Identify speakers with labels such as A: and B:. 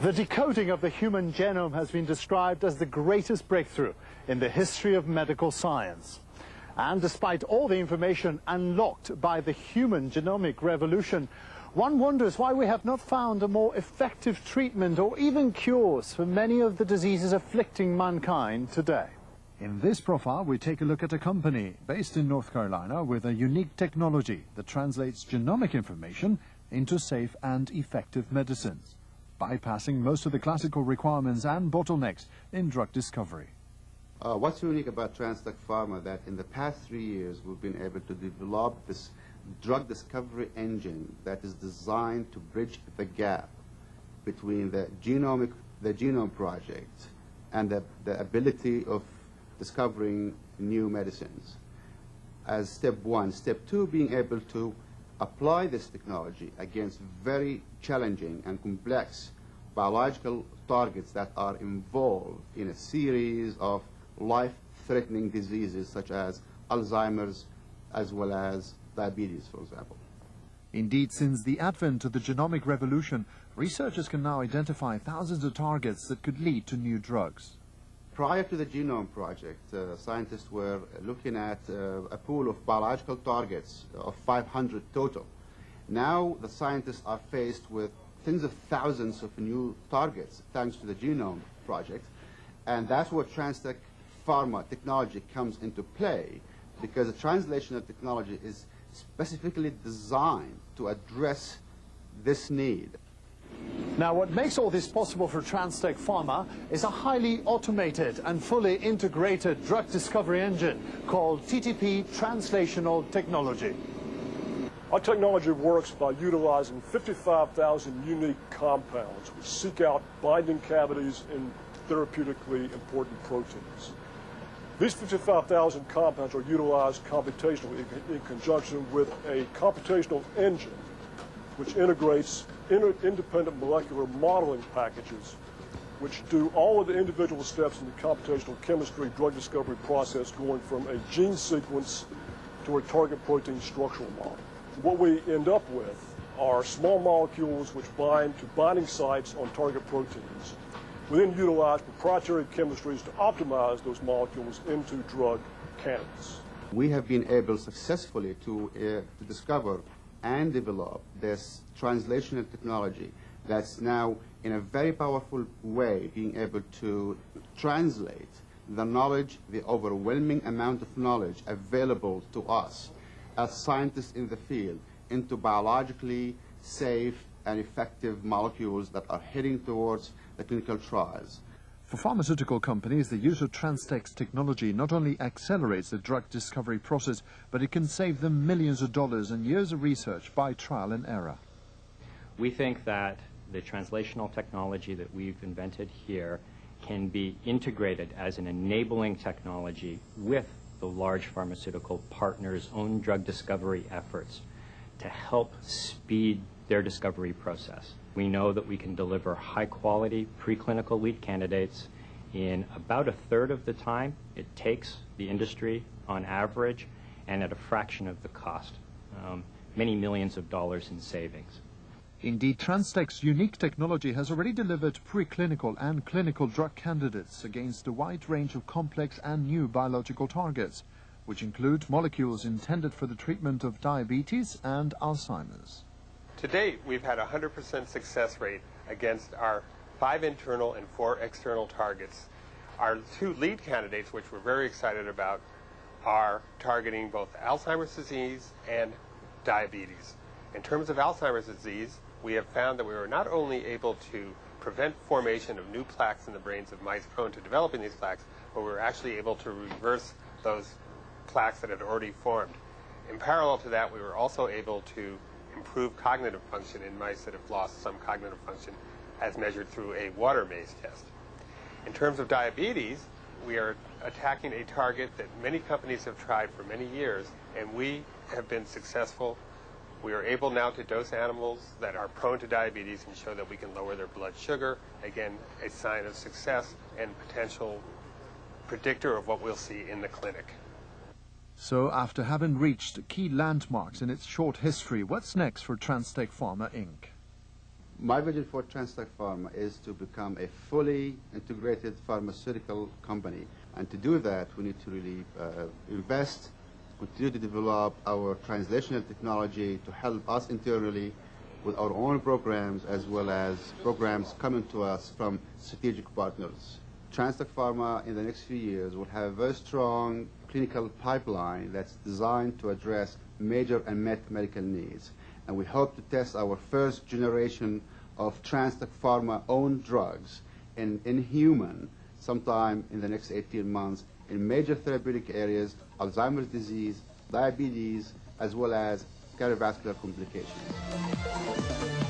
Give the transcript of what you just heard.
A: The decoding of the human genome has been described as the greatest breakthrough in the history of medical science. And despite all the information unlocked by the human genomic revolution, one wonders why we have not found a more effective treatment or even cures for many of the diseases afflicting mankind today. In this profile, we take a look at a company based in North Carolina with a unique technology that translates genomic information into safe and effective medicines, bypassing most of the classical requirements and bottlenecks in drug discovery.
B: What's unique about Transtech Pharma that in the past 3 years we've been able to develop this drug discovery engine that is designed to bridge the gap between the genome project and the ability of discovering new medicines. As step one. Step two, being able to apply this technology against very challenging and complex biological targets that are involved in a series of life-threatening diseases such as Alzheimer's as well as diabetes, for example.
A: Indeed, since the advent of the genomic revolution, researchers can now identify thousands of targets that could lead to new drugs.
B: Prior to the genome project, scientists were looking at a pool of biological targets of 500 total. Now the scientists are faced with tens of thousands of new targets thanks to the genome project, and that's where Transtech Pharma technology comes into play, because the translational technology is specifically designed to address this need.
A: Now, what makes all this possible for Transtech Pharma is a highly automated and fully integrated drug discovery engine called TTP Translational Technology.
C: Our technology works by utilizing 55,000 unique compounds which seek out binding cavities in therapeutically important proteins. These 55,000 compounds are utilized computationally in conjunction with a computational engine which integrates independent molecular modeling packages which do all of the individual steps in the computational chemistry drug discovery process, going from a gene sequence to a target protein structural model. What we end up with are small molecules which bind to binding sites on target proteins. We then utilize proprietary chemistries to optimize those molecules into drug candidates.
B: We have been able successfully to discover and develop this translational technology that's now in a very powerful way being able to translate the knowledge, the overwhelming amount of knowledge available to us as scientists in the field, into biologically safe and effective molecules that are heading towards the clinical trials.
A: For pharmaceutical companies, the use of Transtech's technology not only accelerates the drug discovery process, but it can save them millions of dollars and years of research by trial and error.
D: We think that the translational technology that we've invented here can be integrated as an enabling technology with the large pharmaceutical partners' own drug discovery efforts to help speed their discovery process. We know that we can deliver high-quality preclinical lead candidates in about a third of the time it takes the industry on average, and at a fraction of the cost, many millions of dollars in savings.
A: Indeed, Transtech's unique technology has already delivered preclinical and clinical drug candidates against a wide range of complex and new biological targets, which include molecules intended for the treatment of diabetes and Alzheimer's.
E: To date, we've had a 100% success rate against our 5 internal and 4 external targets. Our 2 lead candidates, which we're very excited about, are targeting both Alzheimer's disease and diabetes. In terms of Alzheimer's disease, we have found that we were not only able to prevent formation of new plaques in the brains of mice prone to developing these plaques, but we were actually able to reverse those plaques that had already formed. In parallel to that, we were also able to improve cognitive function in mice that have lost some cognitive function as measured through a water maze test. In terms of diabetes, we are attacking a target that many companies have tried for many years, and we have been successful. We are able now to dose animals that are prone to diabetes and show that we can lower their blood sugar. Again, a sign of success and potential predictor of what we'll see in the clinic.
A: So, after having reached key landmarks in its short history, what's next for Transtech Pharma, Inc.?
B: My vision for Transtech Pharma is to become a fully integrated pharmaceutical company. And to do that, we need to really invest, continue to develop our translational technology to help us internally with our own programs, as well as programs coming to us from strategic partners. Transtech Pharma in the next few years will have a very strong clinical pipeline that's designed to address major unmet medical needs. And we hope to test our first generation of Transtech Pharma owned drugs in human sometime in the next 18 months in major therapeutic areas, Alzheimer's disease, diabetes, as well as cardiovascular complications.